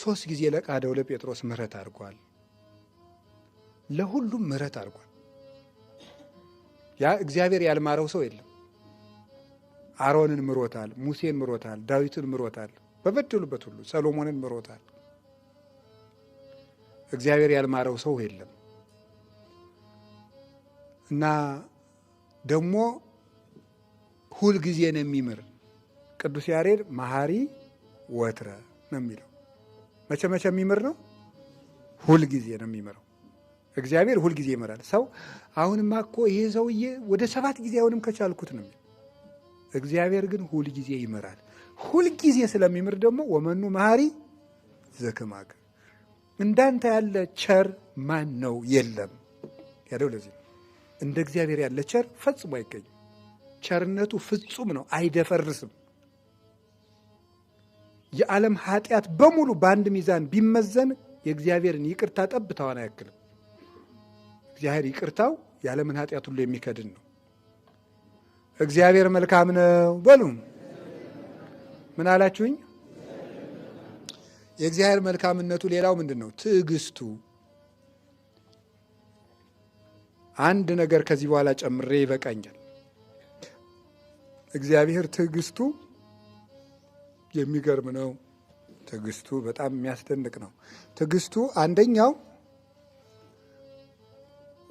3 ጊዜ ለቃደው ለጴጥሮስ ምህረት አድርጓል። ለሁሉም ምህረት አድርጓል። ያ እግዚአብሔር ያልማረው ሰው የለም። አሮንን ምሮታል፣ ሙሴን ምሮታል፣ ዳዊትን ምሮታል፣ በበደሉበት ሁሉ ሰሎሞንን ምሮታል። እግዚአብሔር ያልማረው ሰው የለም። እና ደግሞ ሁል ጊዜ ነው የሚምር። ቅዱስ ያሬድ መሐሪ ወትረ ነው የሚለው። መቼ መቼ የሚምር ነው? ሁል ጊዜ ነው የሚምረው። እግዚአብሔር ሁል ጊዜ ይምራል። ሰው አሁንማ እኮ ይሄ ሰውዬ ወደ 7 ጊዜ አሁንም ከቻልኩት ነው የሚለው። እግዚአብሔር ግን ሁል ጊዜ ይምራል። ሁል ጊዜ ስለሚምር ደግሞ ወመኑ መሐሪ ዘከማከ፣ እንዳንተ ያለ ቸር ማን ነው? የለም ያለው ለዚህ እንደ እግዚአብሔር ያለ ቸር ፈጽሞ አይገኝም። ቸርነቱ ፍጹም ነው፣ አይደፈርስም። የዓለም ኃጢአት በሙሉ በአንድ ሚዛን ቢመዘን የእግዚአብሔርን ይቅርታ ጠብታዋን አያክልም። እግዚአብሔር ይቅርታው የዓለምን ኃጢአት ሁሉ የሚከድን ነው። እግዚአብሔር መልካም ነው በሉ። ምን አላችሁኝ? የእግዚአብሔር መልካምነቱ ሌላው ምንድን ነው? ትዕግስቱ። አንድ ነገር ከዚህ በኋላ ጨምሬ ይበቃኛል። እግዚአብሔር ትዕግስቱ የሚገርም ነው። ትዕግስቱ በጣም የሚያስደንቅ ነው። ትዕግስቱ አንደኛው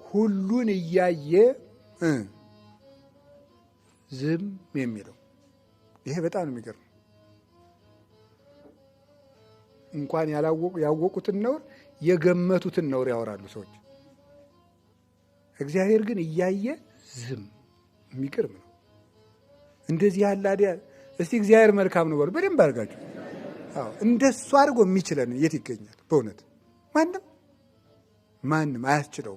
ሁሉን እያየ ዝም የሚለው ይሄ በጣም ነው የሚገርም። እንኳን ያወቁትን ነውር የገመቱትን ነውር ያወራሉ ሰዎች። እግዚአብሔር ግን እያየ ዝም። የሚገርም ነው። እንደዚህ ያለ አዲያ እስቲ እግዚአብሔር መልካም ነው በሉ በደንብ አድርጋችሁ። አዎ እንደሱ አድርጎ የሚችለን የት ይገኛል? በእውነት ማንም አያስችለው።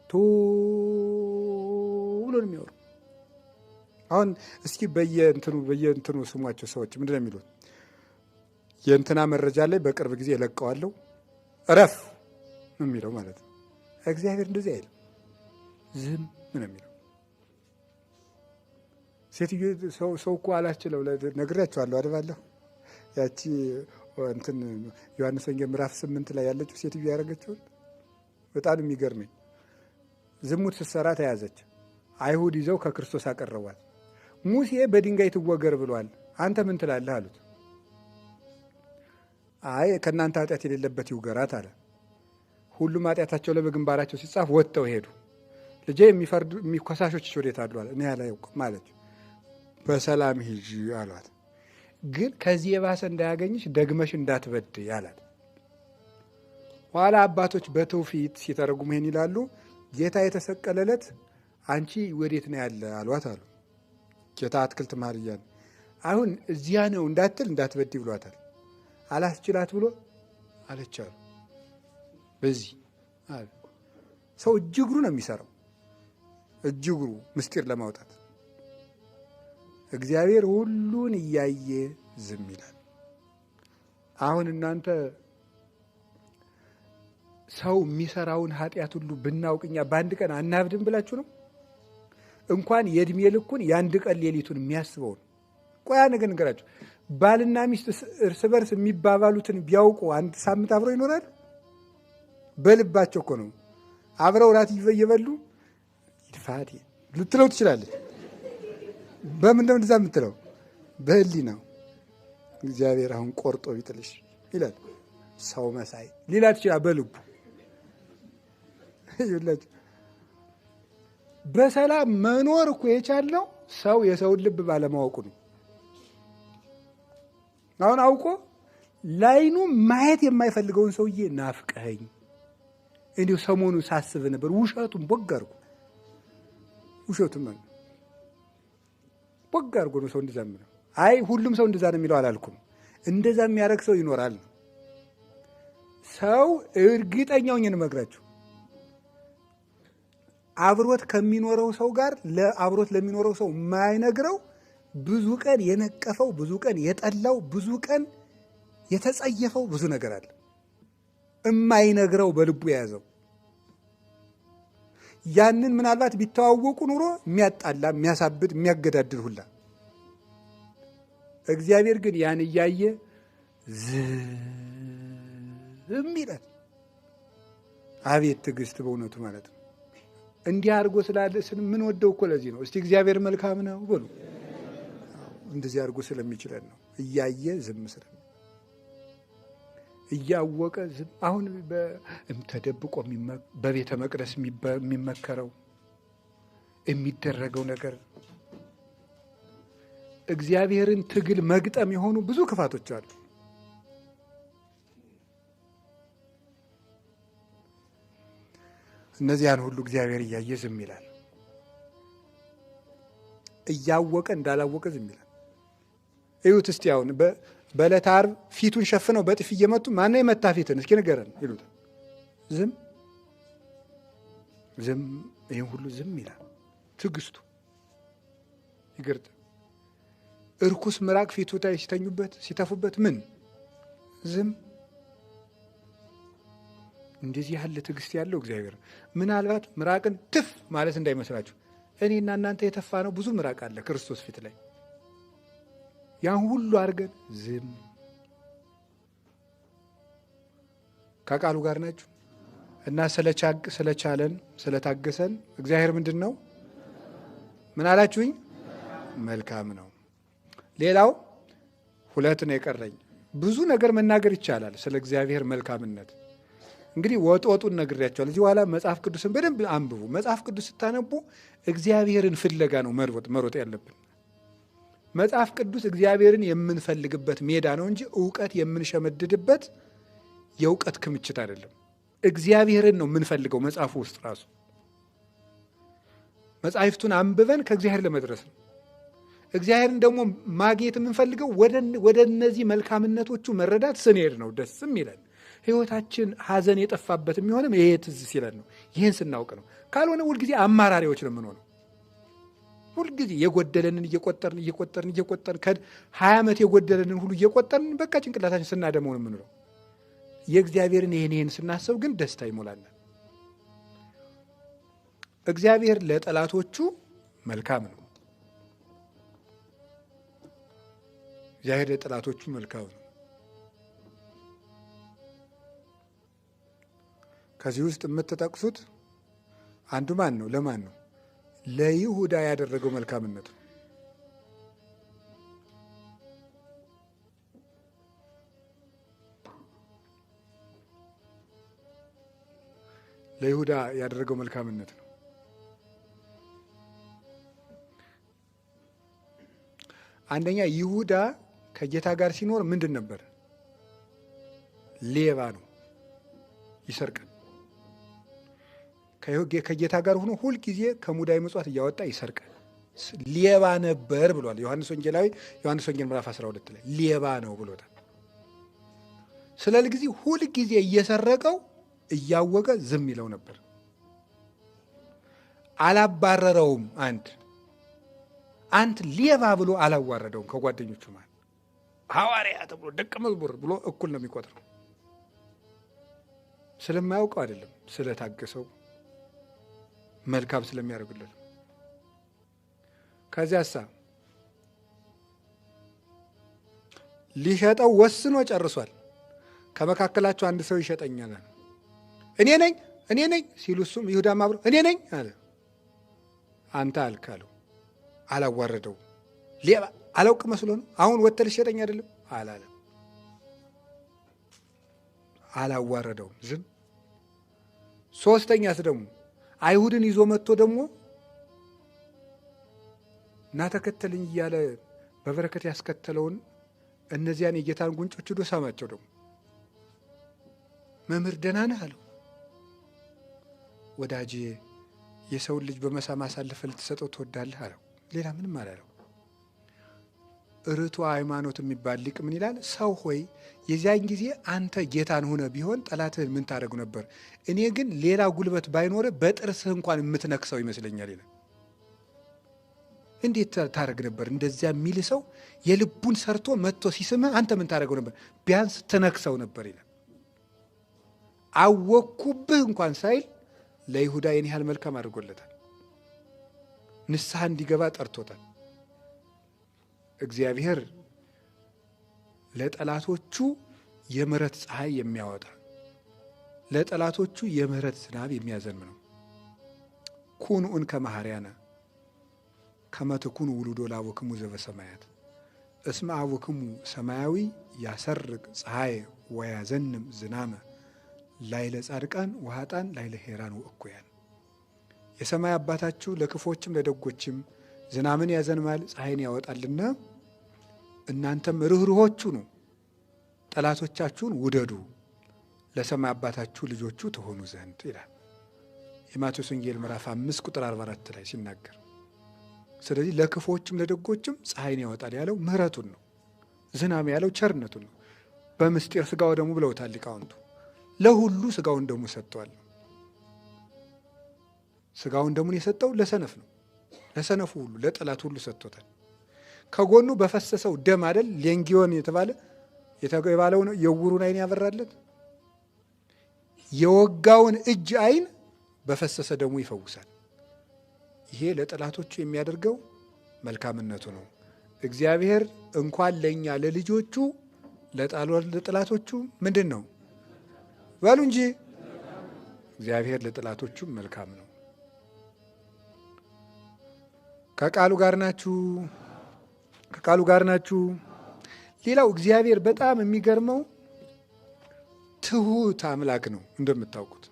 ቶ ብሎ ነው የሚያወሩ። አሁን እስኪ በየእንትኑ ስሟቸው ሰዎች ምንድን ነው የሚሉት? የእንትና መረጃ ላይ በቅርብ ጊዜ እለቀዋለሁ እረፍ የሚለው ማለት ነው። እግዚአብሔር እንደዚህ አይልም፣ ዝም ነው የሚለው። ሴትዮ ሰው እኮ አላስችለው ነግሬያቸዋለሁ አድባለሁ። ያቺ እንትን ዮሐንስ ወንጌል ምዕራፍ 8 ላይ ያለችው ሴትዮ ያደረገችውን በጣም የሚገርመኝ። ዝሙት ስትሰራ ተያዘች። አይሁድ ይዘው ከክርስቶስ አቀረቧት። ሙሴ በድንጋይ ትወገር ብሏል፣ አንተ ምን ትላለህ አሉት። አይ ከእናንተ ኃጢአት የሌለበት ይውገራት አለ። ሁሉም ኃጢአታቸው ላይ በግንባራቸው ሲጻፍ ወጥተው ሄዱ። ልጄ የሚከሳሾች ወዴት አሉ አለ። እኔ አላውቅም አለች። በሰላም ሂጂ አሏት። ግን ከዚህ የባሰ እንዳያገኝሽ ደግመሽ እንዳትበድይ አላት። ኋላ አባቶች በትውፊት ሲተረጉሙ ይሄን ይላሉ። ጌታ የተሰቀለለት አንቺ ወዴት ነው ያለ አሏት አሉ። ጌታ አትክልት ማርያን አሁን እዚያ ነው እንዳትል እንዳትበድይ ብሏታል። አላስችላት ብሎ አለቻሉ። በዚህ ሰው እጅግሩ ነው የሚሰራው፣ እጅግሩ ምስጢር ለማውጣት። እግዚአብሔር ሁሉን እያየ ዝም ይላል። አሁን እናንተ ሰው የሚሰራውን ኃጢአት ሁሉ ብናውቅኛ በአንድ ቀን አናብድም ብላችሁ ነው? እንኳን የእድሜ ልኩን የአንድ ቀን ሌሊቱን የሚያስበውን። ቆያ ነገር ንገራችሁ። ባልና ሚስት እርስ በርስ የሚባባሉትን ቢያውቁ አንድ ሳምንት አብረው ይኖራሉ? በልባቸው እኮ ነው። አብረው ራት እየበሉ ይድፋት ልትለው ትችላለች። በምን ነው እንደዛ የምትለው? በህሊናው እግዚአብሔር አሁን ቆርጦ ቢጥልሽ ይላል። ሰው መሳይ ሌላ ትችላል። በልቡ ይላችሁ። በሰላም መኖር እኮ የቻለው ሰው የሰውን ልብ ባለማወቁ ነው። አሁን አውቆ ላይኑ ማየት የማይፈልገውን ሰውዬ ናፍቀኸኝ እንዲሁ ሰሞኑን ሳስብ ነበር። ውሸቱን ቦግ አድርጎ ውሸቱን ማለት ቦግ አድርጎ ነው ሰው እንደዛ የሚለው። አይ ሁሉም ሰው እንደዛ ነው የሚለው አላልኩም። እንደዛ የሚያደርግ ሰው ይኖራል። ሰው እርግጠኛው ነኝ እነግራችሁ አብሮት ከሚኖረው ሰው ጋር ለአብሮት ለሚኖረው ሰው የማይነግረው ብዙ ቀን የነቀፈው፣ ብዙ ቀን የጠላው፣ ብዙ ቀን የተጸየፈው ብዙ ነገር አለ። የማይነግረው በልቡ የያዘው ያንን ምናልባት ቢተዋወቁ ኑሮ የሚያጣላ፣ የሚያሳብድ፣ የሚያገዳድል ሁላ። እግዚአብሔር ግን ያን እያየ ዝም ዝም ይላል። አቤት ትዕግስት በእውነቱ ማለት ነው። እንዲህ አድርጎ ስላለ ምን ወደው እኮ ለዚህ ነው። እስቲ እግዚአብሔር መልካም ነው በሉ። እንደዚህ አድርጎ ስለሚችለን ነው። እያየ ዝም ስለን እያወቀ ዝም። አሁን ተደብቆ በቤተ መቅደስ የሚመከረው የሚደረገው ነገር እግዚአብሔርን ትግል መግጠም የሆኑ ብዙ ክፋቶች አሉ። እነዚያን ሁሉ እግዚአብሔር እያየ ዝም ይላል። እያወቀ እንዳላወቀ ዝም ይላል። እዩት እስቲ አሁን በዕለተ ዓርብ ፊቱን ሸፍነው በጥፊ እየመቱ ማነው የመታ ፊትን እስኪ ንገረን ይሉታል። ዝም ይህን ሁሉ ዝም ይላል። ትዕግስቱ ይገርጥ። እርኩስ ምራቅ ፊቱ ላይ ሲተኙበት ሲተፉበት ምን ዝም። እንደዚህ ያለ ትዕግስት ያለው እግዚአብሔር። ምናልባት ምራቅን ትፍ ማለት እንዳይመስላችሁ፣ እኔና እናንተ የተፋ ነው ብዙ ምራቅ አለ ክርስቶስ ፊት ላይ። ያን ሁሉ አድርገን ዝም። ከቃሉ ጋር ናችሁ እና ስለቻለን ስለታገሰን እግዚአብሔር ምንድን ነው? ምን አላችሁኝ? መልካም ነው። ሌላው ሁለት ነው የቀረኝ። ብዙ ነገር መናገር ይቻላል ስለ እግዚአብሔር መልካምነት። እንግዲህ ወጡን ነግሬያቸዋለሁ። እዚህ በኋላ መጽሐፍ ቅዱስን በደንብ አንብቡ። መጽሐፍ ቅዱስ ስታነቡ እግዚአብሔርን ፍለጋ ነው መሮጥ ያለብን። መጽሐፍ ቅዱስ እግዚአብሔርን የምንፈልግበት ሜዳ ነው እንጂ እውቀት የምንሸመድድበት የእውቀት ክምችት አይደለም። እግዚአብሔርን ነው የምንፈልገው። መጽሐፉ ውስጥ ራሱ መጽሐፍቱን አንብበን ከእግዚአብሔር ለመድረስ ነው። እግዚአብሔርን ደግሞ ማግኘት የምንፈልገው ወደ እነዚህ መልካምነቶቹ መረዳት ስንሄድ ነው ደስም ይለን። ሕይወታችን ሐዘን የጠፋበት የሚሆንም ይሄ ትዝ ሲለን ነው። ይህን ስናውቅ ነው። ካልሆነ ሁልጊዜ አማራሪዎች ነው የምንሆነው። ሁልጊዜ የጎደለንን እየቆጠርን ከ20 ዓመት የጎደለንን ሁሉ እየቆጠርን በቃ ጭንቅላታችን ስናደመው ነው የምንለው። የእግዚአብሔርን ይህን ስናስብ ግን ደስታ ይሞላናል። እግዚአብሔር ለጠላቶቹ መልካም ነው። እግዚአብሔር ለጠላቶቹ መልካም ነው። ከዚህ ውስጥ የምትጠቅሱት አንዱ ማን ነው? ለማን ነው? ለይሁዳ ያደረገው መልካምነት ነው። ለይሁዳ ያደረገው መልካምነት ነው። አንደኛ ይሁዳ ከጌታ ጋር ሲኖር ምንድን ነበር? ሌባ ነው፣ ይሰርቃል። ከጌታ ጋር ሆኖ ሁልጊዜ ከሙዳይ ምጽዋት እያወጣ ይሰርቃል። ሌባ ነበር ብሏል ዮሐንስ ወንጌላዊ። ዮሐንስ ወንጌል ምዕራፍ 12 ላይ ሌባ ነው ብሎታል። ስለዚህ ሁልጊዜ እየሰረቀው እያወቀ ዝም ይለው ነበር። አላባረረውም። አንድ ሌባ ብሎ አላዋረደውም። ከጓደኞቹ ማለት ሐዋርያ ተብሎ ደቀ መዝሙር ብሎ እኩል ነው የሚቆጥረው። ስለማያውቀው አይደለም፣ ስለታገሰው መልካም ስለሚያደርጉለት። ከዚያሳ ሊሸጠው ወስኖ ጨርሷል። ከመካከላቸው አንድ ሰው ይሸጠኛል፣ እኔ ነኝ ሲሉ እሱም ይሁዳም አብሮ እኔ ነኝ አለ። አንተ አልክ አለው። አላዋረደው። ሌባ አላውቅ መስሎ ነው። አሁን ወጥተህ ልትሸጠኝ አይደለም አላለም። አላዋረደውም፣ ዝም። ሶስተኛስ ደግሞ አይሁድን ይዞ መጥቶ ደግሞ እና ተከተልኝ እያለ በበረከት ያስከተለውን እነዚያን የጌታን ጉንጮች ሄዶ ሳማቸው። ደግሞ መምህር ደህና ነህ አለው። ወዳጄ የሰውን ልጅ በመሳም አሳልፈህ ልትሰጠው ትወዳለህ አለው። ሌላ ምንም አላለው። ርቱዕ ሃይማኖት የሚባል ሊቅ ምን ይላል? ሰው ሆይ የዚያን ጊዜ አንተ ጌታን ሆነ ቢሆን ጠላትህን ምን ታደርጉ ነበር? እኔ ግን ሌላ ጉልበት ባይኖር በጥርስህ እንኳን የምትነክሰው ይመስለኛል ይላል። እንዴት ታደርግ ነበር? እንደዚያ የሚል ሰው የልቡን ሰርቶ መጥቶ ሲስምህ አንተ ምን ታደርገው ነበር? ቢያንስ ትነክሰው ነበር ይላል። አወኩብህ እንኳን ሳይል ለይሁዳ ይህን ያህል መልካም አድርጎለታል። ንስሐ እንዲገባ ጠርቶታል። እግዚአብሔር ለጠላቶቹ የምሕረት ፀሐይ የሚያወጣ ለጠላቶቹ የምህረት ዝናብ የሚያዘንብ ነው። ኩኑ እንከ መሐርያነ ከመ ትኩኑ ውሉዶ ለአቡክሙ ዘበሰማያት እስመ አቡክሙ ሰማያዊ ያሰርቅ ፀሐየ ወያዘንም ዝናመ ላይለ ጻድቃን ወኃጥአን ላይለ ሄራን ወእኩያን። የሰማይ አባታችሁ ለክፎችም ለደጎችም ዝናምን ያዘንማል ፀሐይን ያወጣልና እናንተም ርኅሩኆች ሁኑ፣ ጠላቶቻችሁን ውደዱ፣ ለሰማይ አባታችሁ ልጆቹ ትሆኑ ዘንድ ይላል የማቴዎስ ወንጌል ምዕራፍ 5 ቁጥር 44 ላይ ሲናገር። ስለዚህ ለክፎችም ለደጎችም ፀሐይን ያወጣል ያለው ምሕረቱን ነው። ዝናም ያለው ቸርነቱን ነው። በምስጢር ሥጋው ደሙ ብለውታል ሊቃውንቱ። ለሁሉ ሥጋውን ደሙ ሰጥቷል። ሥጋውን ደሙን የሰጠው ለሰነፍ ነው። ለሰነፉ ሁሉ ለጠላት ሁሉ ሰጥቶታል። ከጎኑ በፈሰሰው ደም አይደል ሌንጊዮን የተባለውን የዕውሩን ዓይን ያበራለት። የወጋውን እጅ ዓይን በፈሰሰ ደሙ ይፈውሳል። ይሄ ለጠላቶቹ የሚያደርገው መልካምነቱ ነው። እግዚአብሔር እንኳን ለእኛ ለልጆቹ ለጠላቶቹ ምንድን ነው በሉ እንጂ እግዚአብሔር ለጠላቶቹ መልካም ነው። ከቃሉ ጋር ናችሁ? ከቃሉ ጋር ናችሁ? ሌላው እግዚአብሔር በጣም የሚገርመው ትሁት አምላክ ነው። እንደምታውቁት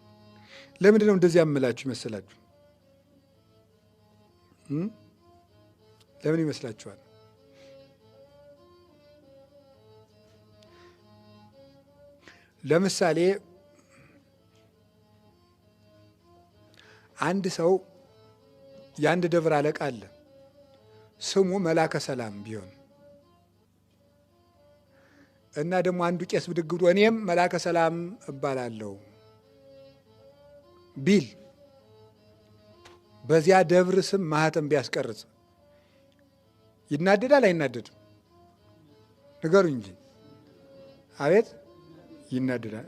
ለምንድን ነው እንደዚህ ያምላችሁ ይመስላችሁ? ለምን ይመስላችኋል? ለምሳሌ አንድ ሰው የአንድ ደብር አለቃ አለ። ስሙ መላከ ሰላም ቢሆን እና ደግሞ አንዱ ቄስ ብድግ ብሎ እኔም መላከ ሰላም እባላለሁ ቢል በዚያ ደብር ስም ማህተም ቢያስቀርጽ ይናደዳል አይናደድም? ንገሩ እንጂ። አቤት ይናደዳል።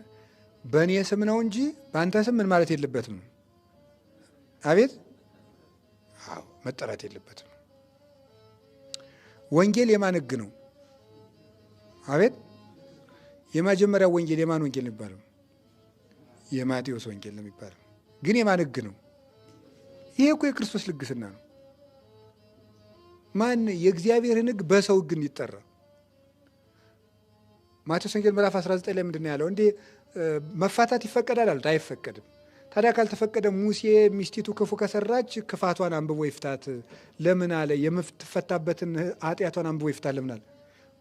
በእኔ ስም ነው እንጂ በአንተ ስም ምን ማለት የለበትም። አቤት አዎ መጠራት የለበትም። ወንጌል የማን ሕግ ነው? አቤት የመጀመሪያው ወንጌል የማን ወንጌል ነው የሚባለው? የማቴዎስ ወንጌል ነው የሚባለው። ግን የማን ሕግ ነው? ይሄ እኮ የክርስቶስ ልግስና ነው። ማን የእግዚአብሔርን ሕግ በሰው ሕግ እንዲጠራ ማቴዎስ ወንጌል ምዕራፍ 19 ላይ ምንድን ነው ያለው? እንዴ መፋታት ይፈቀዳል አሉት። አይፈቀድም። ታዲያ ካልተፈቀደ ሙሴ ሚስቲቱ ክፉ ከሰራች ክፋቷን አንብቦ ይፍታት ለምን አለ? የምትፈታበትን ኃጢአቷን አንብቦ ይፍታት ለምን አለ?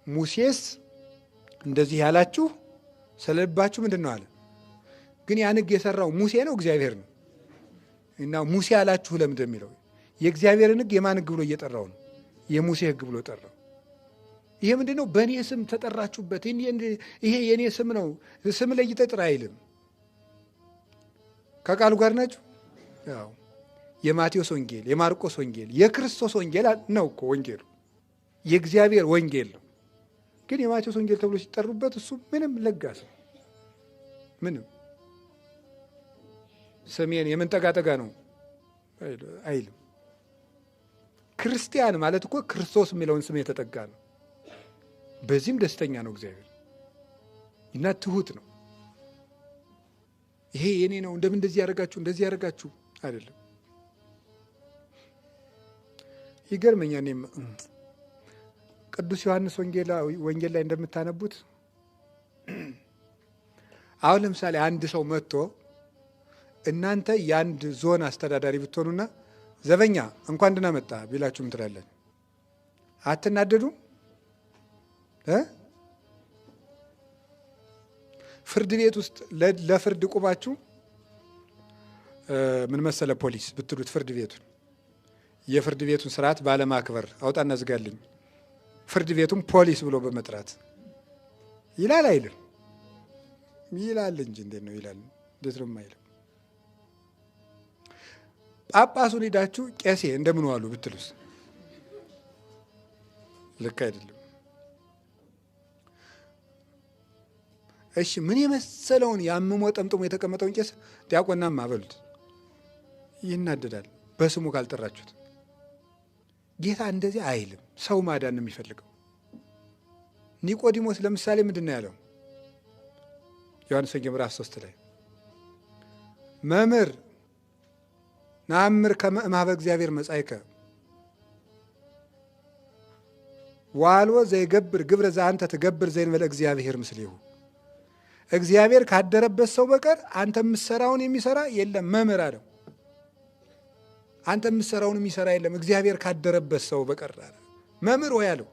ሙሴስ እንደዚህ ያላችሁ ስለልባችሁ ምንድን ነው አለ? ግን ያን ሕግ የሰራው ሙሴ ነው እግዚአብሔር ነው? እና ሙሴ ያላችሁ ለምንድን የሚለው የእግዚአብሔርን ሕግ የማን ሕግ ብሎ እየጠራው ነው? የሙሴ ሕግ ብሎ ጠራው። ይሄ ምንድን ነው? በእኔ ስም ተጠራችሁበት፣ ይሄ የእኔ ስም ነው፣ ስም ለይተህ ጥራ አይልም። ከቃሉ ጋር ናችሁ? ያው የማቴዎስ ወንጌል፣ የማርቆስ ወንጌል፣ የክርስቶስ ወንጌል ነው እኮ ወንጌሉ የእግዚአብሔር ወንጌል ነው። ግን የማቴዎስ ወንጌል ተብሎ ሲጠሩበት እሱ ምንም ለጋስ ምንም ስሜን የምንጠጋጠጋ ነው አይልም። ክርስቲያን ማለት እኮ ክርስቶስ የሚለውን ስም የተጠጋ ነው። በዚህም ደስተኛ ነው እግዚአብሔር እና ትሁት ነው። ይሄ የኔ ነው እንደምን እንደዚህ ያደርጋችሁ እንደዚህ ያደርጋችሁ አይደለም። ይገርመኛል። እኔም ቅዱስ ዮሐንስ ወንጌል ላይ እንደምታነቡት አሁን ለምሳሌ አንድ ሰው መጥቶ እናንተ የአንድ ዞን አስተዳዳሪ ብትሆኑና ዘበኛ እንኳን ደህና መጣ ቢላችሁም ትላለን። አትናደዱም? ፍርድ ቤት ውስጥ ለፍርድ ቁማችሁ ምን መሰለ ፖሊስ ብትሉት ፍርድ ቤቱን የፍርድ ቤቱን ስርዓት ባለማክበር አውጣና ዝጋልኝ ፍርድ ቤቱን ፖሊስ ብሎ በመጥራት ይላል አይልም? ይላል እንጂ እንዴት ነው ይላል? እንዴት ነው የማይለው? ጳጳሱን ሄዳችሁ ቄሴ እንደምን ዋሉ ብትሉስ ልክ አይደለም። እሺ ምን የመሰለውን ያምሞ ጠምጥሞ የተቀመጠውን ቄስ ዲያቆናማ በሉት ይናደዳል፣ በስሙ ካልጠራችሁት። ጌታ እንደዚህ አይልም። ሰው ማዳን ነው የሚፈልገው። ኒቆዲሞስ ለምሳሌ ምንድን ነው ያለው? ዮሐንስ ወንጌል ምዕራፍ 3 ላይ መምህር ናምር ከመ እምኀበ እግዚአብሔር መጻእከ ዋልዎ ዘይገብር ግብረ ዘአንተ ትገብር ዘእንበለ እግዚአብሔር ምስሌሁ። እግዚአብሔር ካደረበት ሰው በቀር አንተ የምትሰራውን የሚሰራ የለም። መምህር አለው አንተ የምትሰራውን የሚሰራ የለም እግዚአብሔር ካደረበት ሰው በቀር አለ። መምህር ወይ አለው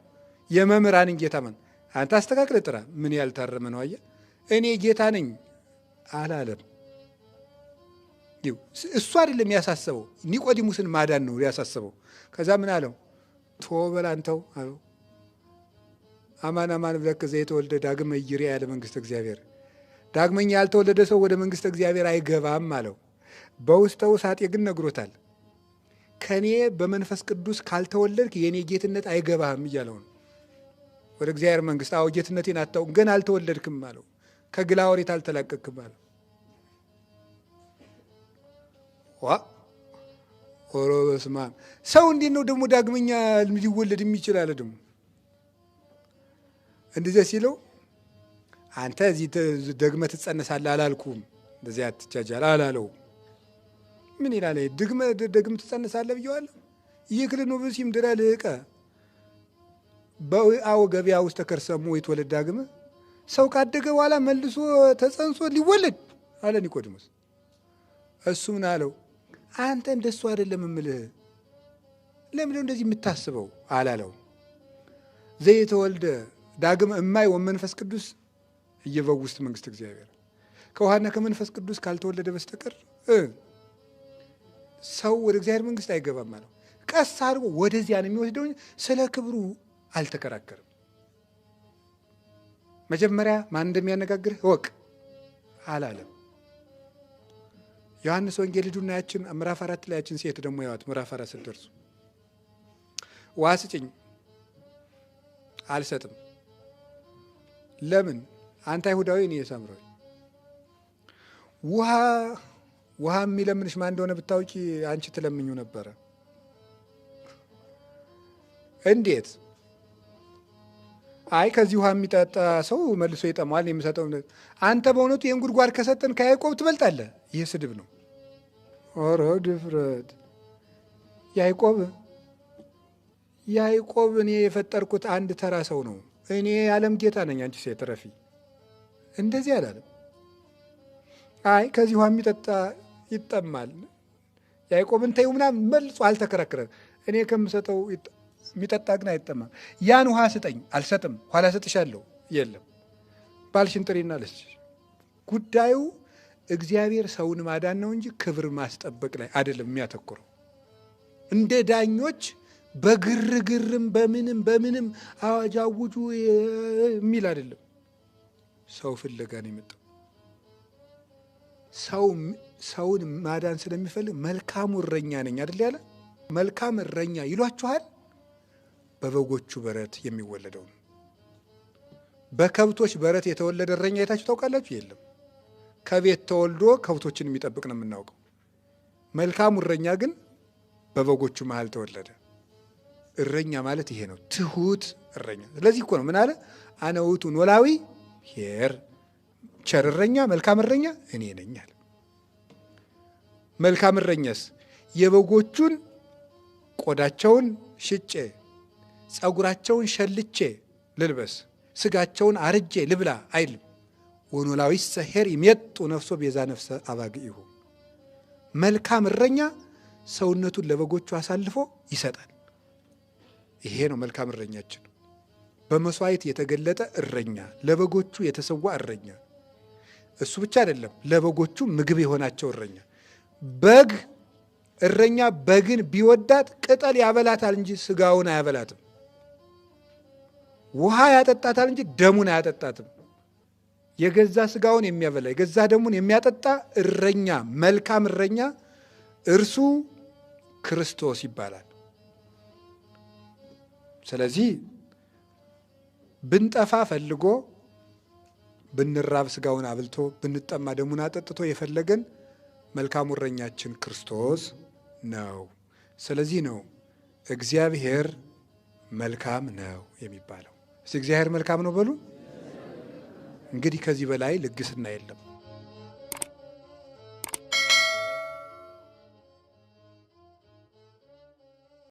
የመምህራንን ጌታ ማን? አንተ አስተካክለ ጥራ። ምን ያልታረመ ነው? አየህ እኔ ጌታ ነኝ አላለም። እሱ አይደለም ያሳሰበው፣ ኒቆዲሙስን ማዳን ነው ያሳሰበው። ከዛ ምን አለው? ቶበል አንተው አለው አማን አማን ብለክ ዘይተወልደ ዳግመ ይርያ ያለ መንግስት እግዚአብሔር። ዳግመኛ ያልተወለደ ሰው ወደ መንግስት እግዚአብሔር አይገባም አለው። በውስጠ ውሳጤ ግን ነግሮታል። ከኔ በመንፈስ ቅዱስ ካልተወለድክ የኔ ጌትነት አይገባህም እያለው ነው። ወደ እግዚአብሔር መንግስት አዎ ጌትነቴን አታውቅም፣ ግን አልተወለድክም አለው። ከግላ ወሬት አልተላቀቅክም አለው። ኦሮ በስመ አብ ሰው እንዴት ነው ደግሞ ዳግመኛ ሊወለድ የሚችል አለ። ደግሞ እንደዚህ ሲለው አንተ እዚህ ደግመህ ትጸነሳለህ አላልኩም፣ እንደዚህ አትቻጃል አላለው። ምን ይላል? ደግመህ ትጸነሳለህ ብየዋለሁ። ይክልኑ ብእሲም ድረ ልህቀ በአው ገበያ ውስጥ ተከርሰሙ ይትወለድ ዳግመ። ሰው ካደገ በኋላ መልሶ ተጸንሶ ሊወለድ አለ ኒቆዲሞስ። እሱ ምን አለው? አንተ እንደሱ አይደለም እምልህ፣ ለምን እንደዚህ የምታስበው አላለው። ዘይተወልደ ዳግመ እማይ ወመንፈስ ቅዱስ እየበውስጥ መንግስት እግዚአብሔር። ከውሃና ከመንፈስ ቅዱስ ካልተወለደ በስተቀር ሰው ወደ እግዚአብሔር መንግስት አይገባም አለው። ቀስ አድርጎ ወደዚያ ነው የሚወስደው፣ ስለ ክብሩ አልተከራከርም። መጀመሪያ ማን እንደሚያነጋግርህ እወቅ አላለም። ዮሐንስ ወንጌል ሂዱና ያችን ምዕራፍ 4 ላይ ያችን ሴት ደግሞ ያዋት ምዕራፍ 4 ስትደርሱ ውሃ ስጭኝ አልሰጥም። ለምን? አንተ አይሁዳዊ እኔ ሳምራዊ። ውሃ የሚለምንሽ ማን እንደሆነ ብታውቂ አንቺ ትለምኙ ነበረ። እንዴት? አይ ከዚህ ውሃ የሚጠጣ ሰው መልሶ ይጠማዋል የምሰጠው። አንተ በእውነቱ ይህን ጉድጓድ ከሰጠን ከያዕቆብ ትበልጣለህ። ይህ ስድብ ነው። ኦሮ ድፍረት! ያዕቆብ እኔ የፈጠርኩት አንድ ተራ ሰው ነው። እኔ የዓለም ጌታ ነኝ። አንቺ ሴት ረፊ እንደዚህ አላለም። አይ ከዚህ ውሃ የሚጠጣ ይጠማል። ያዕቆብን ተይው ምናምን መልሶ አልተከራከረም። እኔ ከምሰጠው የሚጠጣ ግን አይጠማም። ያን ውሃ ስጠኝ። አልሰጥም። ኋላ ሰጥሻለሁ። የለም ባልሽን ጥሪና ልስጥሽ። ጉዳዩ እግዚአብሔር ሰውን ማዳን ነው እንጂ ክብር ማስጠበቅ ላይ አይደለም የሚያተኩረው። እንደ ዳኞች በግርግርም በምንም አዋጅ አውጁ የሚል አይደለም። ሰው ፍለጋ ነው የመጣው። ሰውን ማዳን ስለሚፈልግ መልካሙ እረኛ ነኝ አይደል ያለ። መልካም እረኛ ይሏችኋል። በበጎቹ በረት የሚወለደው ነው። በከብቶች በረት የተወለደ እረኛ አይታችሁ ታውቃላችሁ? የለም። ከቤት ተወልዶ ከብቶችን የሚጠብቅ ነው የምናውቀው። መልካሙ እረኛ ግን በበጎቹ መሃል ተወለደ። እረኛ ማለት ይሄ ነው፣ ትሁት እረኛ። ስለዚህ እኮ ነው ምን አለ? አነ ውእቱ ኖላዊ ኄር፣ ቸር እረኛ መልካም እረኛ እኔ ነኝ አለ። መልካም እረኛስ የበጎቹን ቆዳቸውን ሽጬ ጸጉራቸውን ሸልቼ ልልበስ፣ ስጋቸውን አርጄ ልብላ አይልም። ወኖላዊሰ ኄር ይሜጡ ነፍሶ ቤዛ ነፍሰ አባግኢሁ። መልካም እረኛ ሰውነቱን ለበጎቹ አሳልፎ ይሰጣል። ይሄ ነው መልካም እረኛችን። በመስዋዕት የተገለጠ እረኛ፣ ለበጎቹ የተሰዋ እረኛ። እሱ ብቻ አይደለም፣ ለበጎቹ ምግብ የሆናቸው እረኛ። በግ እረኛ በግን ቢወዳት ቅጠል ያበላታል እንጂ ስጋውን አያበላትም። ውሃ ያጠጣታል እንጂ ደሙን አያጠጣትም። የገዛ ስጋውን የሚያበላ የገዛ ደሙን የሚያጠጣ እረኛ፣ መልካም እረኛ እርሱ ክርስቶስ ይባላል። ስለዚህ ብንጠፋ ፈልጎ፣ ብንራብ ስጋውን አብልቶ፣ ብንጠማ ደሙን አጠጥቶ የፈለገን መልካሙ እረኛችን ክርስቶስ ነው። ስለዚህ ነው እግዚአብሔር መልካም ነው የሚባለው። እግዚአብሔር መልካም ነው በሉ። እንግዲህ ከዚህ በላይ ልግስና የለም።